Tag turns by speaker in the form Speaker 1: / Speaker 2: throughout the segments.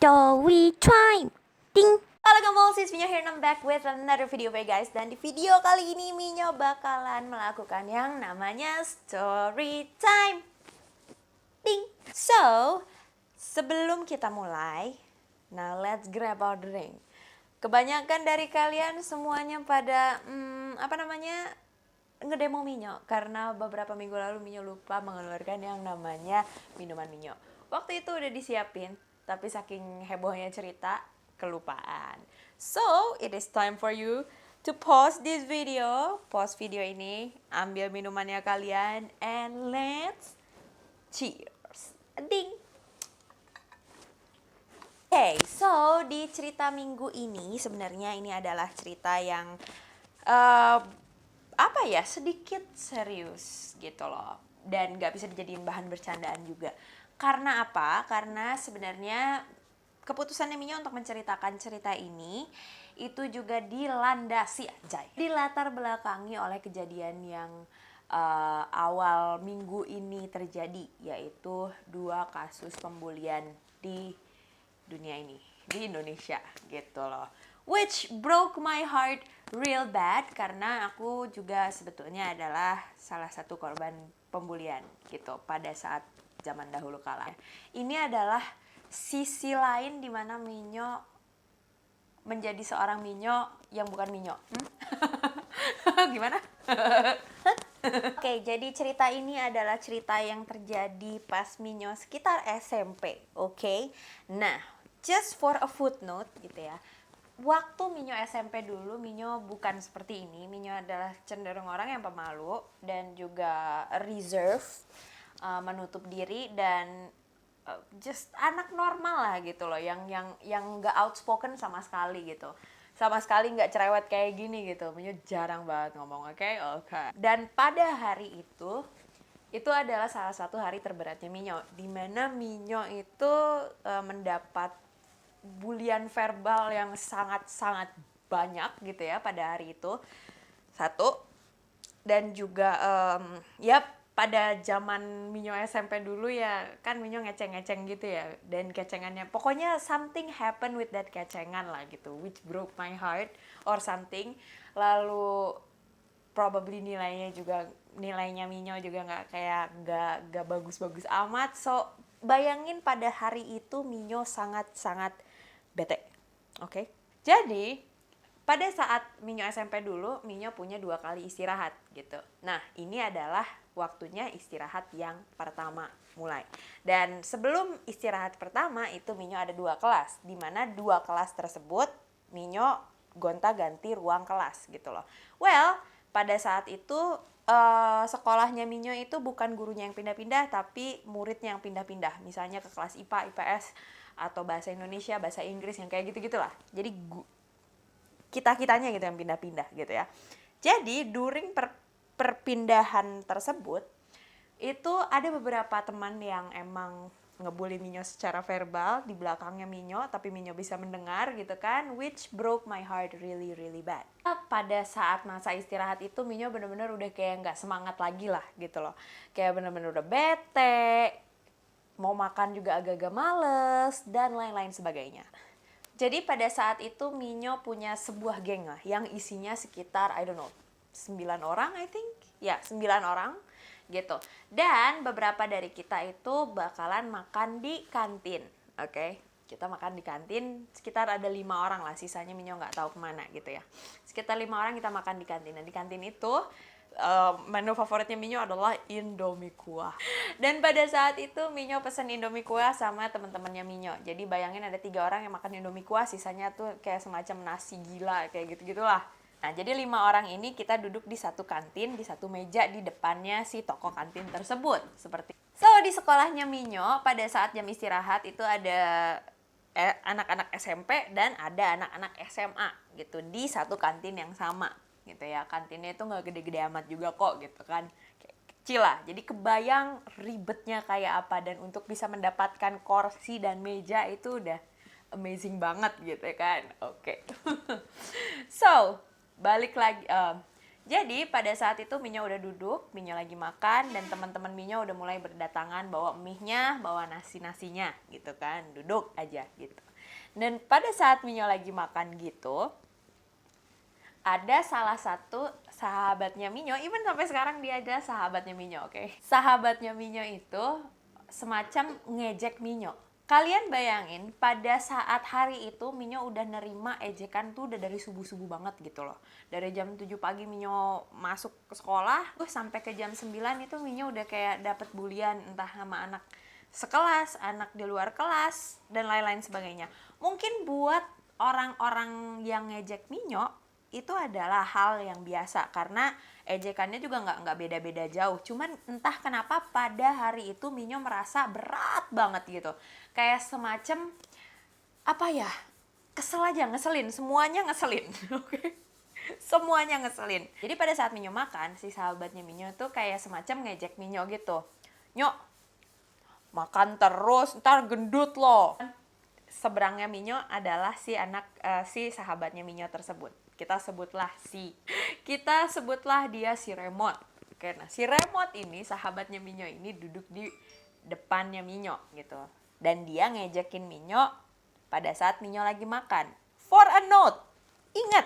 Speaker 1: Story time. Ding. Halo Gamal, sis Minyo here and I'm back with another video for you guys. Dan di video kali ini Minyo bakalan melakukan yang namanya story time. Ding. So, sebelum kita mulai, now let's grab our drink. Kebanyakan dari kalian semuanya pada ngedemo Minyo karena beberapa minggu lalu Minyo lupa mengeluarkan yang namanya minuman Minyo. Waktu itu udah disiapin, tapi saking hebohnya cerita, kelupaan. So, it is time for you to pause this video. Pause video ini, ambil minumannya kalian, and let's cheers. Ding! Okay, so di cerita minggu ini sebenarnya ini adalah cerita yang sedikit serius gitu loh, dan gak bisa dijadiin bahan bercandaan juga. Karena apa? Karena sebenarnya keputusannya Minyo untuk menceritakan cerita ini itu juga dilatar belakangi oleh kejadian yang awal minggu ini terjadi, yaitu 2 kasus pembulian di dunia ini, di Indonesia gitu loh. Which broke my heart real bad karena aku juga sebetulnya adalah salah satu korban pembulian gitu pada saat zaman dahulu kala. Ini adalah sisi lain di mana Minyo menjadi seorang Minyo yang bukan Minyo. Gimana? Oke, jadi cerita ini adalah cerita yang terjadi pas Minyo sekitar SMP, oke? Nah, just for a footnote gitu ya. Waktu Minyo SMP dulu, Minyo bukan seperti ini. Minyo adalah cenderung orang yang pemalu dan juga reserve, menutup diri dan just anak normal lah gitu loh, yang nggak outspoken sama sekali gitu, sama sekali nggak cerewet kayak gini gitu. Minyo jarang banget ngomong, oke. Dan pada hari itu adalah salah satu hari terberatnya Minyo, dimana Minyo itu mendapat bulian verbal yang sangat banyak gitu ya pada hari itu. Satu, dan juga pada zaman Minyo SMP dulu ya kan Minyo ngeceng-ngeceng gitu ya, dan kecengannya pokoknya something happen with that kecengan lah gitu, which broke my heart or something. Lalu probably nilainya Minyo juga nggak bagus-bagus amat. So bayangin pada hari itu Minyo sangat bete. Oke. Jadi pada saat Minyo SMP dulu, Minyo punya 2 kali istirahat gitu. Nah, ini adalah waktunya istirahat yang pertama mulai. Dan sebelum istirahat pertama itu Minyo ada 2 kelas, di mana 2 kelas tersebut Minyo gonta-ganti ruang kelas gitu loh. Well, pada saat itu sekolahnya Minyo itu bukan gurunya yang pindah-pindah, tapi muridnya yang pindah-pindah. Misalnya ke kelas IPA, IPS, atau bahasa Indonesia, bahasa Inggris, yang kayak gitu-gitulah. Jadi kita-kitanya gitu yang pindah-pindah gitu ya. Jadi during perpindahan tersebut itu ada beberapa teman yang emang ngebully Minyo secara verbal di belakangnya Minyo, tapi Minyo bisa mendengar gitu kan, which broke my heart really bad. Pada saat masa istirahat itu Minyo bener-bener udah kayak nggak semangat lagi lah gitu loh, kayak bener-bener udah bete, mau makan juga agak-agak males dan lain-lain sebagainya. Jadi pada saat itu Minyo punya sebuah geng lah yang isinya sekitar 9 orang I think. Ya, 9 orang gitu. Dan beberapa dari kita itu bakalan makan di kantin. Oke. Kita makan di kantin, sekitar ada 5 orang lah, sisanya Minyo nggak tahu kemana gitu ya. Sekitar 5 orang kita makan di kantin. Dan di kantin itu menu favoritnya Minyo adalah Indomie kuah. Dan pada saat itu Minyo pesen Indomie kuah sama teman-temannya Minyo. Jadi bayangin ada 3 orang yang makan Indomie kuah, sisanya tuh kayak semacam nasi gila kayak gitu-gitulah. Nah, jadi 5 orang ini kita duduk di satu kantin, di satu meja di depannya si toko kantin tersebut. Seperti so, di sekolahnya Minyo pada saat jam istirahat itu ada anak-anak SMP dan ada anak-anak SMA gitu di satu kantin yang sama gitu ya. Kantinnya itu nggak gede-gede amat juga kok gitu kan, kayak kecil lah. Jadi kebayang ribetnya kayak apa, dan untuk bisa mendapatkan kursi dan meja itu udah amazing banget gitu kan. Oke. So balik lagi, jadi pada saat itu Minyo udah duduk, Minyo lagi makan, dan teman-teman Minyo udah mulai berdatangan bawa mie-nya, bawa nasinya gitu kan, duduk aja gitu. Dan pada saat Minyo lagi makan gitu, ada salah satu sahabatnya Minyo, even sampai sekarang dia ada sahabatnya Minyo, oke? Sahabatnya Minyo itu semacam ngejek Minyo. Kalian bayangin, pada saat hari itu Minyo udah nerima ejekan tuh udah dari subuh-subuh banget gitu loh. Dari jam 7 pagi Minyo masuk ke sekolah, sampai ke jam 9 itu Minyo udah kayak dapet bulian entah sama anak sekelas, anak di luar kelas, dan lain-lain sebagainya. Mungkin buat orang-orang yang ngejek Minyo, itu adalah hal yang biasa karena ejekannya juga nggak beda-beda jauh. Cuman entah kenapa pada hari itu Minyo merasa berat banget gitu. Kayak semacam apa ya? Kesel aja, ngeselin, semuanya ngeselin. Oke. Semuanya ngeselin. Jadi pada saat Minyo makan, si sahabatnya Minyo tuh kayak semacam ngejek Minyo gitu. Nyok, makan terus, ntar gendut loh. Seberangnya Minyo adalah si sahabatnya Minyo tersebut. Kita sebutlah dia si Remote. Oke, nah si Remote ini sahabatnya Minyo ini duduk di depannya Minyo gitu. Dan dia ngejekin Minyo pada saat Minyo lagi makan. For a note, ingat,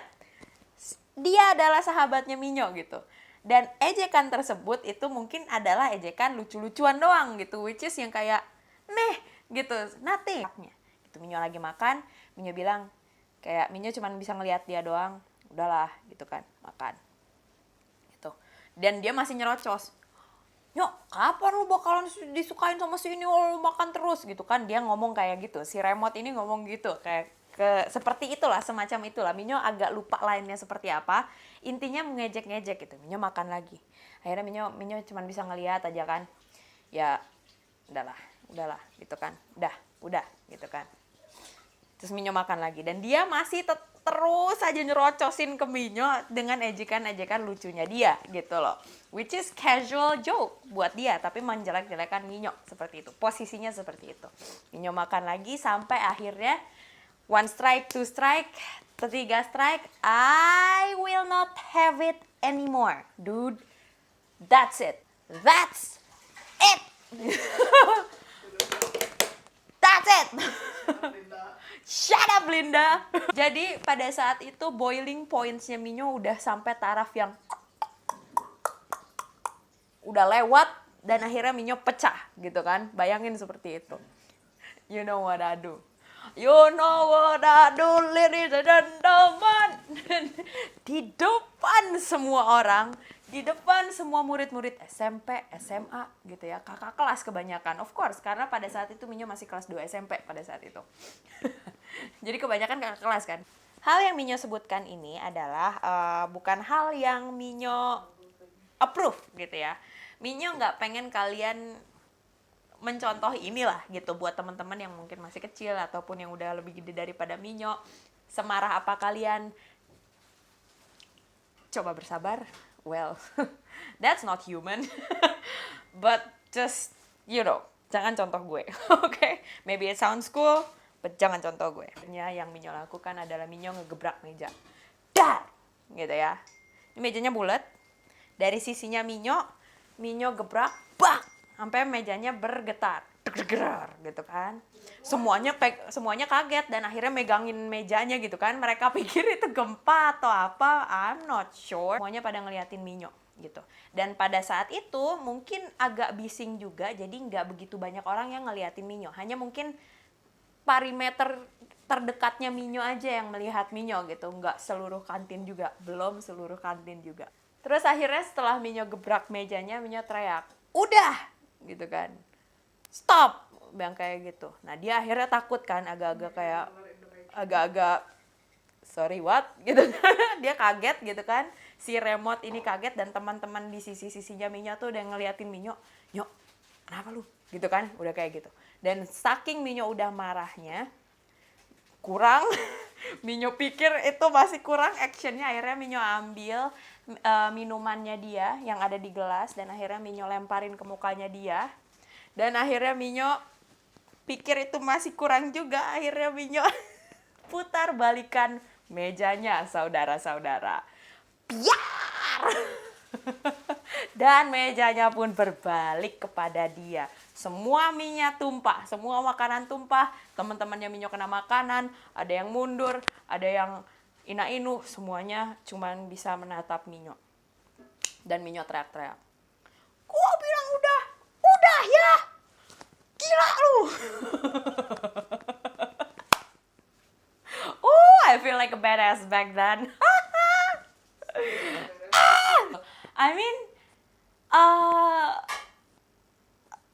Speaker 1: dia adalah sahabatnya Minyo gitu. Dan ejekan tersebut itu mungkin adalah ejekan lucu-lucuan doang gitu, which is yang kayak meh gitu, nothing. Gitu, Minyo lagi makan, Minyo bilang kayak Minyo cuma bisa ngelihat dia doang, udahlah gitu kan, makan gitu. Dan dia masih nyerocos, Nyok, kapan lu bakalan disukain sama si ini, lu makan terus gitu kan. Dia ngomong kayak gitu, si Remote ini ngomong gitu, kayak seperti itulah, semacam itulah. Minyo agak lupa lainnya seperti apa, intinya mengejek-ngejek gitu. Minyo makan lagi, akhirnya Minyo cuma bisa ngelihat aja kan, ya udahlah gitu kan, udah gitu kan. Terus Minyo makan lagi dan dia masih terus aja nyerocosin ke Minyo dengan ejekan-ejekan lucunya dia gitu loh. Which is casual joke buat dia, tapi menjelek-jelekan Minyo seperti itu. Posisinya seperti itu. Minyo makan lagi sampai akhirnya 1 strike, 2 strike, 3 strike, I will not have it anymore. Dude, that's it. That's it. That's it. Shut up, Linda. Jadi pada saat itu boiling points-nya Minyo udah sampai taraf yang udah lewat dan akhirnya Minyo pecah gitu kan. Bayangin seperti itu. You know what I do. You know what I do, ladies and gentlemen. Di depan semua orang, di depan semua murid-murid SMP, SMA gitu ya, kakak kelas kebanyakan, of course, karena pada saat itu Minyo masih kelas 2 SMP pada saat itu. Jadi kebanyakan kakak kelas kan. Hal yang Minyo sebutkan ini adalah bukan hal yang Minyo approve gitu ya. Minyo nggak pengen kalian mencontoh inilah gitu buat teman-teman yang mungkin masih kecil ataupun yang udah lebih gede daripada Minyo. Semarah apa kalian? Coba bersabar. Well, that's not human. But just, you know, jangan contoh gue. Okay? Maybe it sounds cool, but jangan contoh gue. Yang Minyo lakukan adalah Minyo ngegebrak meja. Dar! Gitu ya. Ini mejanya bulat. Dari sisinya Minyo gebrak, bak! Sampai mejanya bergetar. Gerar gitu kan. Semuanya kaget dan akhirnya megangin mejanya gitu kan. Mereka pikir itu gempa atau apa, I'm not sure. Semuanya pada ngeliatin Minyo gitu. Dan pada saat itu mungkin agak bising juga, jadi nggak begitu banyak orang yang ngeliatin Minyo. Hanya mungkin perimeter terdekatnya Minyo aja yang melihat Minyo gitu. Nggak seluruh kantin juga, belum seluruh kantin juga. Terus akhirnya setelah Minyo gebrak mejanya, Minyo teriak, udah! Gitu kan, stop, bilang kayak gitu. Nah dia akhirnya takut kan, agak-agak sorry what gitu. Dia kaget gitu kan, si Remote ini kaget dan teman-teman di sisi-sisinya Minyo tuh udah ngeliatin Minyo, Nyok kenapa lu gitu kan, udah kayak gitu. Dan saking Minyo udah marahnya kurang, Minyo pikir itu masih kurang actionnya, akhirnya Minyo ambil minumannya dia yang ada di gelas dan akhirnya Minyo lemparin ke mukanya dia. Dan akhirnya Minyo pikir itu masih kurang juga, akhirnya Minyo putar balikan mejanya, saudara-saudara. Biar! Dan mejanya pun berbalik kepada dia. Semua minyak tumpah, semua makanan tumpah, teman-temannya Minyo kena makanan, ada yang mundur, ada yang ina-inu, semuanya cuman bisa menatap Minyo. Dan Minyo teriak-teriak, "Gua bilang udah ya, gila lu." I feel like a badass back then. I mean,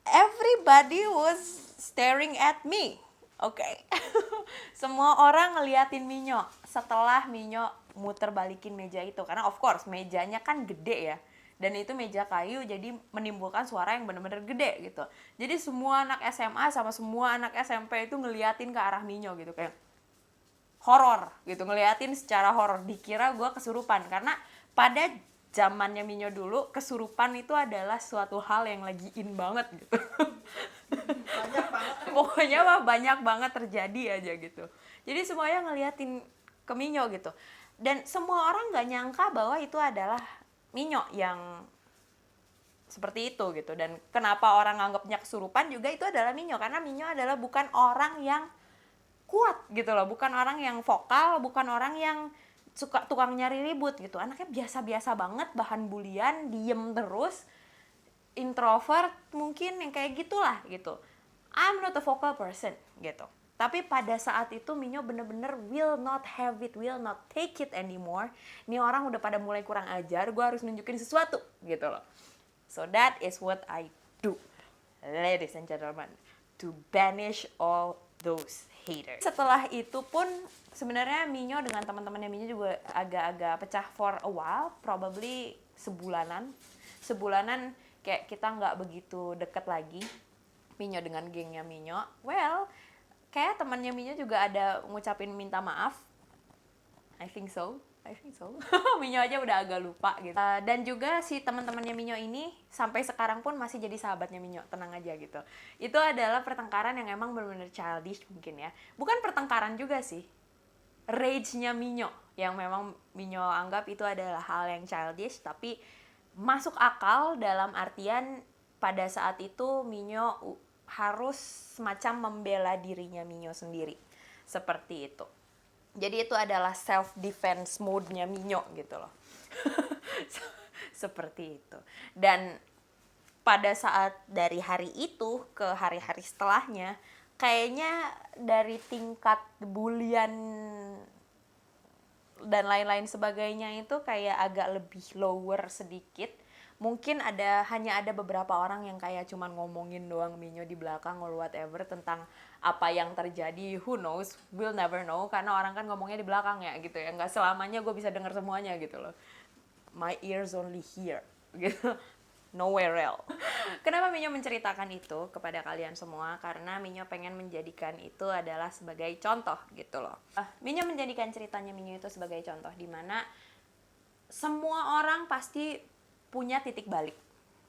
Speaker 1: everybody was staring at me. Oke. Semua orang ngeliatin Minyo setelah Minyo muter balikin meja itu. Karena of course mejanya kan gede ya. Dan itu meja kayu, jadi menimbulkan suara yang bener-bener gede gitu. Jadi semua anak SMA sama semua anak SMP itu ngeliatin ke arah Minyo gitu. Kayak horor gitu, ngeliatin secara horor. Dikira gue kesurupan. Karena pada zamannya Minyo dulu, kesurupan itu adalah suatu hal yang lagi in banget gitu.
Speaker 2: Banyak banget.
Speaker 1: Pokoknya mah banyak banget terjadi aja gitu. Jadi semuanya ngeliatin ke Minyo gitu. Dan semua orang gak nyangka bahwa itu adalah Minyo yang seperti itu gitu. Dan kenapa orang nganggapnya kesurupan juga itu adalah Minyo. Karena Minyo adalah bukan orang yang kuat gitu loh. Bukan orang yang vokal, bukan orang yang suka tukang nyari ribut gitu. Anaknya biasa-biasa banget, bahan bulian, diem terus, introvert mungkin yang kayak gitulah gitu. I'm not a vocal person gitu. Tapi pada saat itu Minyo bener-bener will not have it, will not take it anymore. Ini orang udah pada mulai kurang ajar, gue harus nunjukin sesuatu gitu loh. So that is what I do, ladies and gentlemen, to banish all those haters. Setelah itu pun sebenarnya Minyo dengan teman-temannya Minyo juga agak-agak pecah for a while, probably sebulanan kayak kita nggak begitu deket lagi, Minyo dengan gengnya Minyo. Well, kayak temannya Minyo juga ada ngucapin minta maaf. I think so. Minyo aja udah agak lupa gitu. Dan juga si teman-temannya Minyo ini sampai sekarang pun masih jadi sahabatnya Minyo, tenang aja gitu. Itu adalah pertengkaran yang emang benar-benar childish mungkin ya. Bukan pertengkaran juga sih. Rage-nya Minyo yang memang Minyo anggap itu adalah hal yang childish, tapi masuk akal dalam artian pada saat itu Minyo harus semacam membela dirinya Minyo sendiri. Seperti itu. Jadi itu adalah self defense mode-nya Minyo gitu loh. Seperti itu. Dan pada saat dari hari itu ke hari-hari setelahnya, kayaknya dari tingkat bulian dan lain-lain sebagainya itu kayak agak lebih lower sedikit. Mungkin hanya ada beberapa orang yang kayak cuman ngomongin doang Minyo di belakang or whatever tentang apa yang terjadi. Who knows, we'll never know, karena orang kan ngomongnya di belakang ya gitu ya. Nggak selamanya gue bisa dengar semuanya gitu loh. My ears only hear gitu. Nowhere else. Kenapa Minyo menceritakan itu kepada kalian semua? Karena Minyo pengen menjadikan itu adalah sebagai contoh gitu loh. Minyo menjadikan ceritanya Minyo itu sebagai contoh, dimana semua orang pasti punya titik balik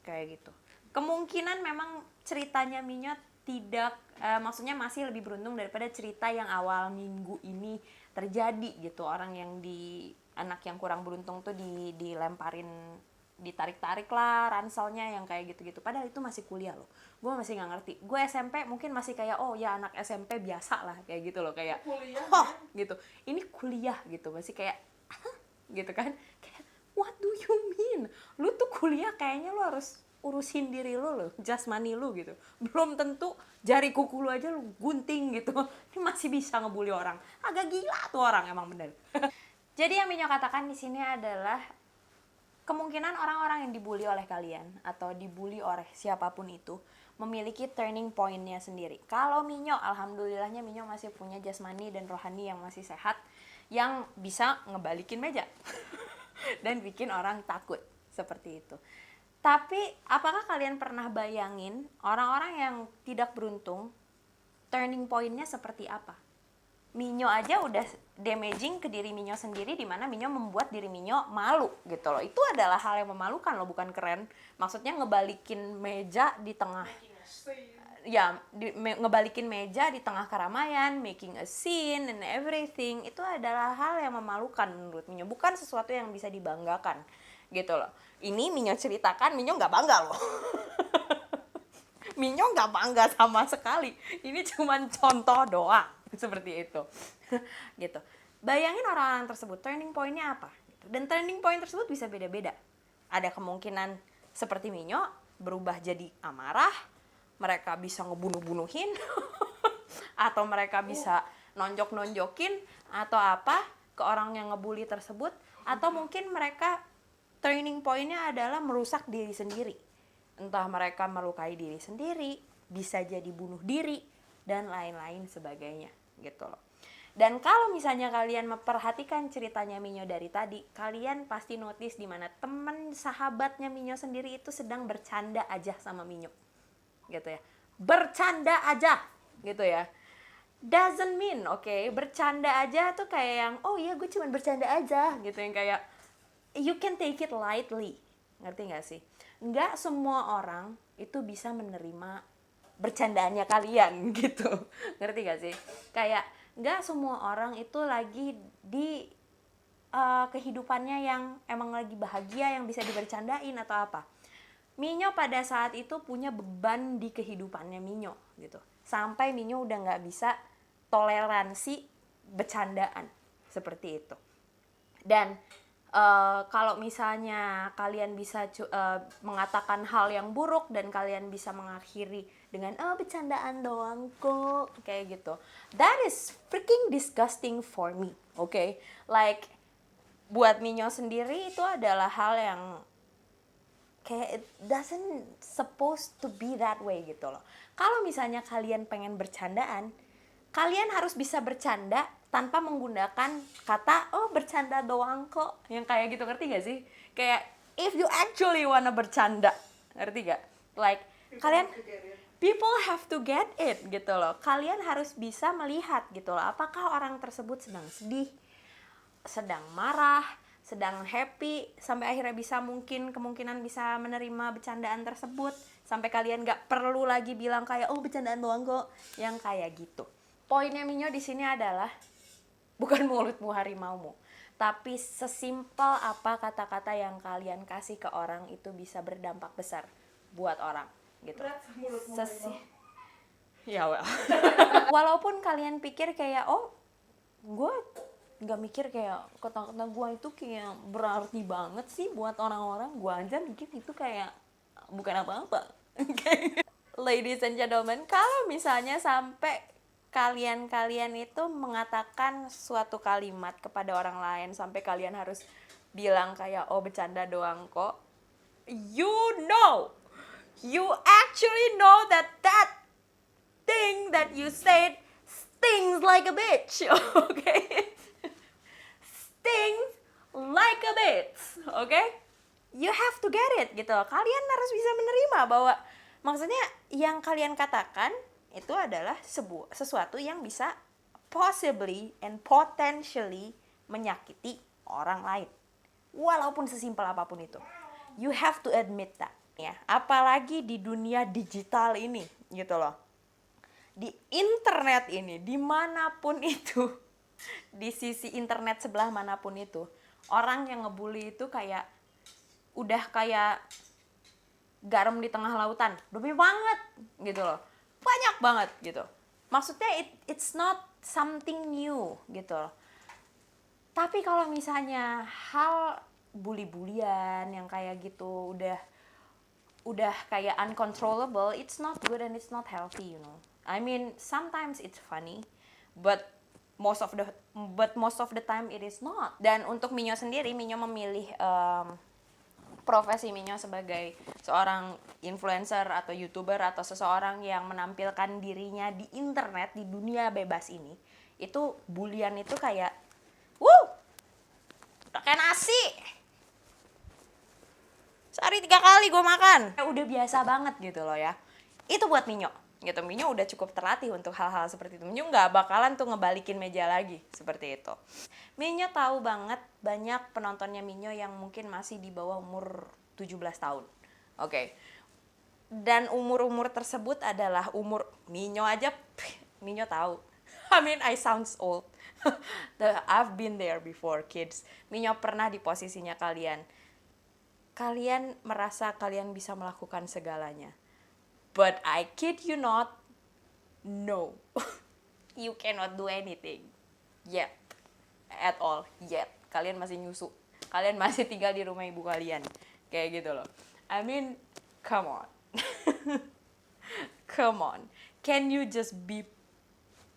Speaker 1: kayak gitu. Kemungkinan memang ceritanya Minyo tidak, maksudnya masih lebih beruntung daripada cerita yang awal minggu ini terjadi gitu. Orang yang anak yang kurang beruntung tuh dilemparin, ditarik-tarik lah ranselnya yang kayak gitu-gitu. Padahal itu masih kuliah loh. Gue masih nggak ngerti. Gue SMP mungkin masih kayak oh ya anak SMP biasa lah kayak gitu loh, kayak
Speaker 2: Kuliah,
Speaker 1: oh gitu. Ini kuliah gitu, masih kayak gitu kan. Kayak what do you mean? Lu tuh kuliah kayaknya lu harus urusin diri lu loh, jasmani lu gitu. Belum tentu jari kuku lu aja lu gunting gitu. Ini masih bisa ngebully orang. Agak gila tuh orang emang bener. Jadi yang Minyo katakan di sini adalah kemungkinan orang-orang yang dibully oleh kalian atau dibully oleh siapapun itu memiliki turning point-nya sendiri. Kalau Minyo, alhamdulillahnya Minyo masih punya jasmani dan rohani yang masih sehat, yang bisa ngebalikin meja dan bikin orang takut seperti itu. Tapi apakah kalian pernah bayangin orang-orang yang tidak beruntung turning point-nya seperti apa? Minyo aja udah damaging ke diri Minyo sendiri, di mana Minyo membuat diri Minyo malu gitu loh. Itu adalah hal yang memalukan loh, bukan keren. Maksudnya ngebalikin meja di tengah ngebalikin meja di tengah keramaian, making a scene and everything, itu adalah hal yang memalukan menurut Minyo, bukan sesuatu yang bisa dibanggakan gitu loh. Ini Minyo ceritakan, Minyo nggak bangga loh. Minyo nggak bangga sama sekali. Ini cuma contoh doang. Seperti itu. Gitu. Bayangin orang-orang tersebut, turning point-nya apa? Dan turning point tersebut bisa beda-beda. Ada kemungkinan seperti Minyo, berubah jadi amarah, mereka bisa ngebunuh-bunuhin, atau mereka bisa nonjok-nonjokin, atau apa, ke orang yang ngebully tersebut, atau mungkin mereka turning point-nya adalah merusak diri sendiri. Entah mereka melukai diri sendiri, bisa jadi bunuh diri, dan lain-lain sebagainya, gitu loh. Dan kalau misalnya kalian memperhatikan ceritanya Minyo dari tadi, kalian pasti notice di mana teman sahabatnya Minyo sendiri itu sedang bercanda aja sama Minyo. Gitu ya. Bercanda aja, gitu ya. Doesn't mean, bercanda aja tuh kayak yang, oh iya gue cuma bercanda aja, gitu, yang kayak you can take it lightly. Ngerti gak sih? Nggak semua orang itu bisa menerima bercandaannya kalian, gitu. Ngerti gak sih? Kayak nggak semua orang itu lagi di kehidupannya yang emang lagi bahagia yang bisa dibercandain atau apa. Minyo pada saat itu punya beban di kehidupannya Minyo, gitu. Sampai Minyo udah nggak bisa toleransi bercandaan seperti itu. Dan kalau misalnya kalian bisa mengatakan hal yang buruk dan kalian bisa mengakhiri dengan bercandaan doang kok, kayak gitu, that is freaking disgusting for me, like buat Minyo sendiri itu adalah hal yang kayak it doesn't supposed to be that way, gitu loh. Kalau misalnya kalian pengen bercandaan, kalian harus bisa bercanda tanpa menggunakan kata bercanda doang kok, yang kayak gitu, ngerti gak sih? Kayak if you actually wanna bercanda, ngerti gak? Like kalian people have to get it, gitu loh. Kalian harus bisa melihat, gitu loh, apakah orang tersebut sedang sedih, sedang marah, sedang happy, sampai akhirnya bisa kemungkinan bisa menerima bercandaan tersebut, sampai kalian gak perlu lagi bilang kayak bercandaan doang kok, yang kayak gitu. Poinnya Minyo di sini adalah bukan mulutmu harimaumu, tapi sesimpel apa kata-kata yang kalian kasih ke orang itu bisa berdampak besar buat orang, gitu. Ya well. Walaupun kalian pikir kayak gue nggak mikir kayak kata-kata gue itu kayak berarti banget sih buat orang-orang, gue aja mikir itu kayak bukan apa-apa. Ladies and gentlemen, kalau misalnya sampai kalian itu mengatakan suatu kalimat kepada orang lain sampai kalian harus bilang kayak bercanda doang kok, you actually know that thing that you said stings like a bitch. Stings like a bitch. You have to get it, gitu. Kalian harus bisa menerima bahwa maksudnya yang kalian katakan itu adalah sesuatu yang bisa possibly and potentially menyakiti orang lain. Walaupun sesimpel apapun itu. You have to admit that, ya. Apalagi di dunia digital ini, gitu loh. Di internet ini, dimanapun itu, di sisi internet sebelah manapun itu, orang yang ngebully itu kayak udah kayak garam di tengah lautan, udah banyak banget, gitu loh. Banyak banget, gitu. Maksudnya it's not something new, gitu loh. Tapi kalau misalnya hal bully-bulian yang kayak gitu udah kayak uncontrollable, it's not good and it's not healthy, you know. I mean, sometimes it's funny, but most of the time it is not. Dan untuk Minyo sendiri, Minyo memilih profesi Minyo sebagai seorang influencer atau YouTuber atau seseorang yang menampilkan dirinya di internet, di dunia bebas ini, itu bulian itu kayak udah kayak nasi sehari 3 kali gue makan, udah biasa banget gitu loh ya. Itu buat Minyo gitu. Minyo udah cukup terlatih untuk hal-hal seperti itu. Minyo nggak bakalan tuh ngebalikin meja lagi seperti itu. Minyo tahu banget banyak penontonnya Minyo yang mungkin masih di bawah umur 17 tahun. Dan umur-umur tersebut adalah umur Minyo aja. Minyo tahu. I mean, I sounds old. I've been there before, kids. Minyo pernah di posisinya kalian. Kalian merasa kalian bisa melakukan segalanya. But I kid you not, no. You cannot do anything. Yet. At all. Yet. Kalian masih nyusu. Kalian masih tinggal di rumah ibu kalian. Kayak gitu loh. I mean, come on. Come on. Can you just be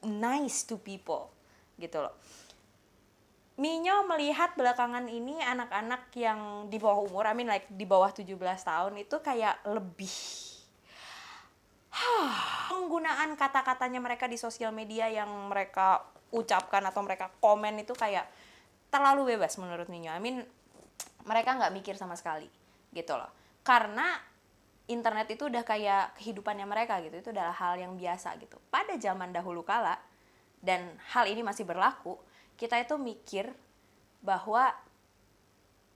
Speaker 1: nice to people? Gitu loh. Minyo melihat belakangan ini anak-anak yang di bawah umur, I mean like di bawah 17 tahun itu kayak lebih penggunaan kata-katanya mereka di sosial media yang mereka ucapkan atau mereka komen itu kayak terlalu bebas menurut Minyo. I mean mereka nggak mikir sama sekali gitu loh. Karena internet itu udah kayak kehidupannya mereka gitu. Itu adalah hal yang biasa gitu. Pada zaman dahulu kala, dan hal ini masih berlaku, kita itu mikir bahwa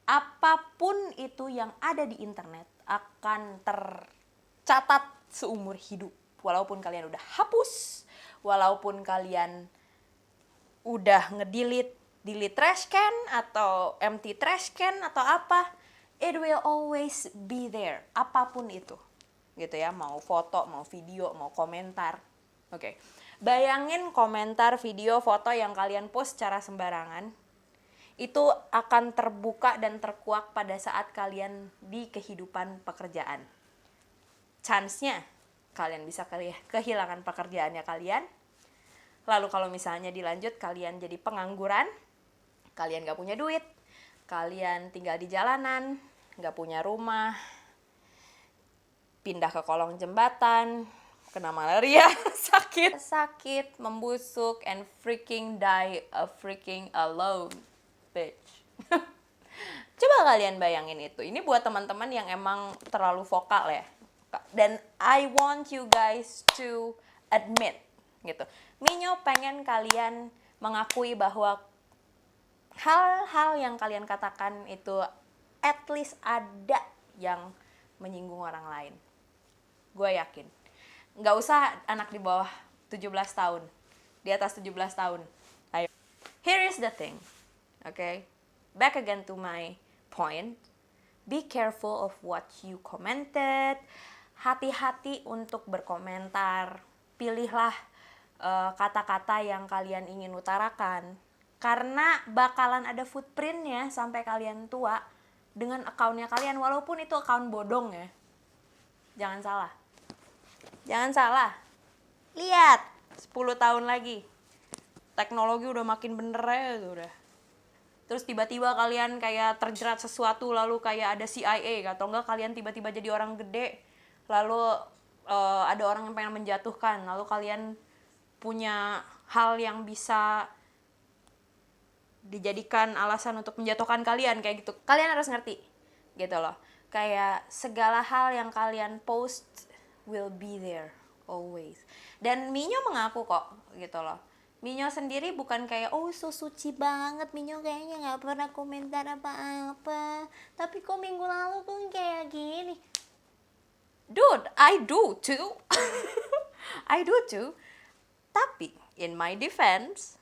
Speaker 1: apapun itu yang ada di internet akan tercatat seumur hidup. Walaupun kalian udah hapus, walaupun kalian udah delete trash can atau empty trash can atau apa, it will always be there. Apapun itu. Gitu ya, mau foto, mau video, mau komentar. Oke. Bayangin komentar, video, foto yang kalian post secara sembarangan, itu akan terbuka dan terkuak pada saat kalian di kehidupan pekerjaan. Chance-nya, kalian bisa kehilangan pekerjaannya kalian. Lalu kalau misalnya dilanjut, kalian jadi pengangguran, kalian gak punya duit, kalian tinggal di jalanan, gak punya rumah, pindah ke kolong jembatan, kena malaria, sakit, membusuk, and freaking die a freaking alone, bitch. Coba kalian bayangin itu. Ini buat teman-teman yang emang terlalu vokal ya. Dan I want you guys to admit, gitu. Minyo pengen kalian mengakui bahwa hal-hal yang kalian katakan itu at least ada yang menyinggung orang lain. Gue yakin. Nggak usah anak di bawah 17 tahun. Di atas 17 tahun. Ayo. Here is the thing. Okay? Back again to my point. Be careful of what you commented. Hati-hati untuk berkomentar. Pilihlah kata-kata yang kalian ingin utarakan. Karena bakalan ada footprintnya sampai kalian tua dengan akunnya kalian. Walaupun itu akun bodong ya. Jangan salah. Jangan salah. Lihat, 10 tahun lagi. Teknologi udah makin bener ya tuh udah. Terus tiba-tiba kalian kayak terjerat sesuatu, lalu kayak ada CIA, atau enggak kalian tiba-tiba jadi orang gede, lalu ada orang yang pengen menjatuhkan, lalu kalian punya hal yang bisa dijadikan alasan untuk menjatuhkan kalian, kayak gitu. Kalian harus ngerti, gitu loh. Kayak segala hal yang kalian post will be there always. Dan Minyo mengaku kok gitu loh. Minyo sendiri bukan kayak oh so suci banget, Minyo kayaknya nggak pernah komentar apa-apa. Tapi kok minggu lalu tuh kayak gini. Dude, I do too. I do too. Tapi in my defense,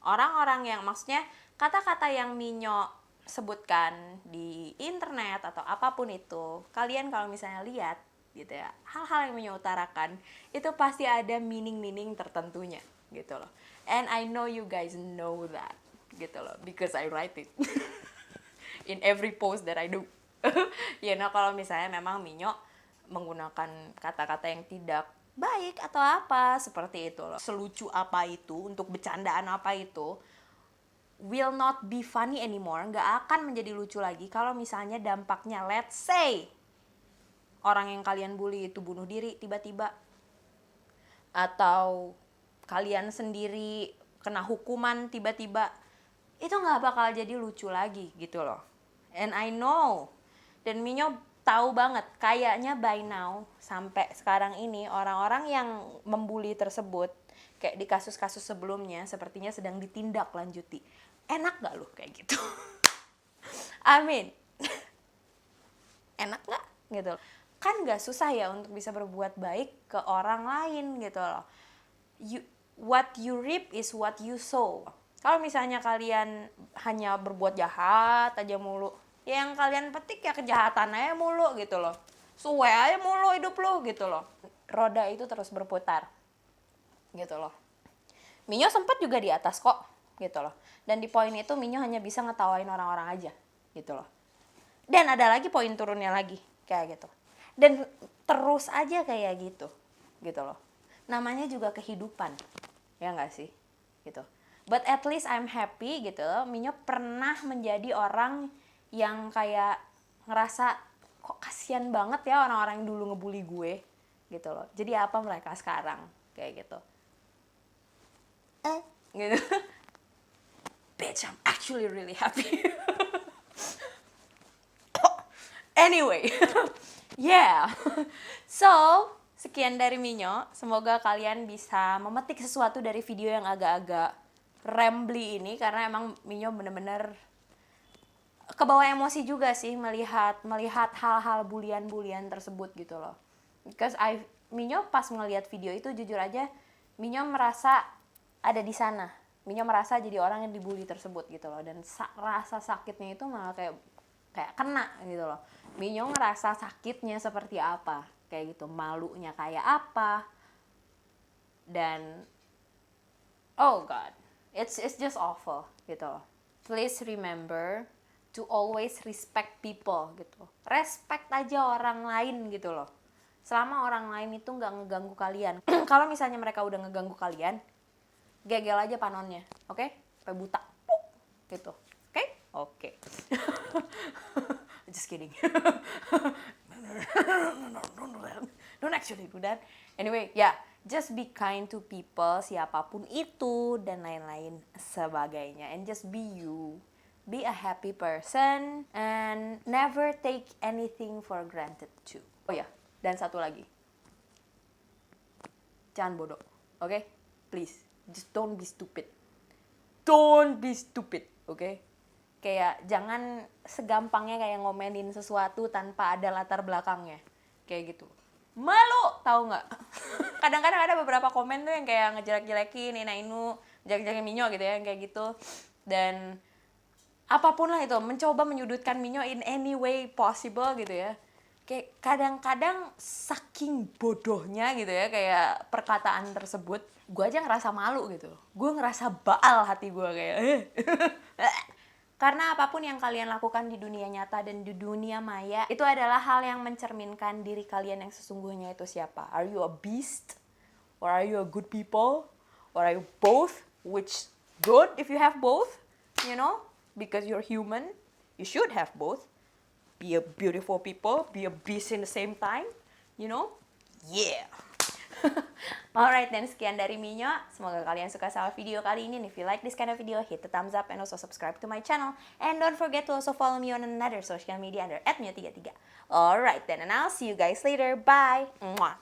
Speaker 1: orang-orang yang maksudnya kata-kata yang Minyo sebutkan di internet atau apapun itu, kalian kalau misalnya lihat gitu ya, hal-hal yang menyutarakan itu pasti ada meaning-meaning tertentunya gitu loh. And I know you guys know that gitu loh, because I write it in every post that I do. You know, kalau misalnya memang Minyo menggunakan kata-kata yang tidak baik atau apa seperti itu loh, selucu apa itu, untuk bercandaan apa itu, will not be funny anymore, nggak akan menjadi lucu lagi kalau misalnya dampaknya, let's say orang yang kalian bully itu bunuh diri tiba-tiba, atau kalian sendiri kena hukuman tiba-tiba, itu nggak bakal jadi lucu lagi gitu loh. And I know, dan Minyo tahu banget, kayaknya by now sampai sekarang ini orang-orang yang membuli tersebut kayak di kasus-kasus sebelumnya sepertinya sedang ditindaklanjuti. Enak gak lu kayak gitu? I mean, enak gak gitu? Kan gak susah ya untuk bisa berbuat baik ke orang lain gitu loh. What you reap is what you sow. Kalau misalnya kalian hanya berbuat jahat aja mulu, ya yang kalian petik ya kejahatan aja mulu gitu loh. Suwe aja mulu hidup lu gitu loh. roda itu terus berputar gitu loh. Minyo sempat juga di atas kok gitu loh, dan di poin itu Minyo hanya bisa ngetawain orang-orang aja gitu loh. Dan ada lagi poin turunnya lagi kayak gitu, dan terus aja kayak gitu loh. Namanya juga kehidupan, ya nggak sih gitu. But at least I'm happy gitu loh. Minyo pernah menjadi orang yang kayak ngerasa kok kasihan banget ya orang-orang yang dulu ngebully gue gitu loh. Jadi apa mereka sekarang kayak gitu. Gitu. Bitch, I'm actually really happy. Anyway, yeah. So, sekian dari Minyo. Semoga kalian bisa memetik sesuatu dari video yang agak-agak rambly ini, karena emang Minyo bener-bener kebawa emosi juga sih melihat hal-hal bulian-bulian tersebut gitu loh. Because Minyo pas ngelihat video itu, jujur aja Minyo merasa ada di sana. Minyo merasa jadi orang yang dibully tersebut gitu loh, dan rasa sakitnya itu malah kayak kena gitu loh. Minyo ngerasa sakitnya seperti apa, kayak gitu, malunya kayak apa, dan oh god, it's just awful gitu loh. Please remember to always respect people gitu. Respect aja orang lain gitu loh. Selama orang lain itu nggak ngeganggu kalian. Kalau misalnya mereka udah ngeganggu kalian, gegel aja panonnya, oke? Sampai buta, gitu, oke? Oke. Just kidding. Don't actually do that. Anyway, yeah, just be kind to people, siapapun itu, dan lain-lain sebagainya. And just be you. Be a happy person, and never take anything for granted too. Oh ya, dan satu lagi. Jangan bodoh, oke? Please, just don't be stupid. Don't be stupid, oke? Kayak jangan segampangnya kayak ngomenin sesuatu tanpa ada latar belakangnya. Kayak gitu. Malu, tahu nggak? Kadang-kadang ada beberapa komen tuh yang kayak ngejelek-jelekin Ina Inu, jelek-jelekin Minyo gitu ya, kayak gitu. Dan apapun lah itu, mencoba menyudutkan Minyo in any way possible gitu ya. Kayak kadang-kadang saking bodohnya gitu ya, kayak perkataan tersebut, gue aja ngerasa malu gitu. Gue ngerasa baal hati gue kayak karena apapun yang kalian lakukan di dunia nyata dan di dunia maya, itu adalah hal yang mencerminkan diri kalian yang sesungguhnya itu siapa. Are you a beast? Or are you a good people? Or are you both? Which good if you have both, you know? Because you're human, you should have both. Be a beautiful people, be a beast in the same time, you know? Yeah! Alright, then sekian dari Minyo. Semoga kalian suka sama video kali ini. And if you like this kind of video, hit the thumbs up and also subscribe to my channel. And don't forget to also follow me on another social media under @minyo33. Alright then, and I'll see you guys later. Bye! Mwah.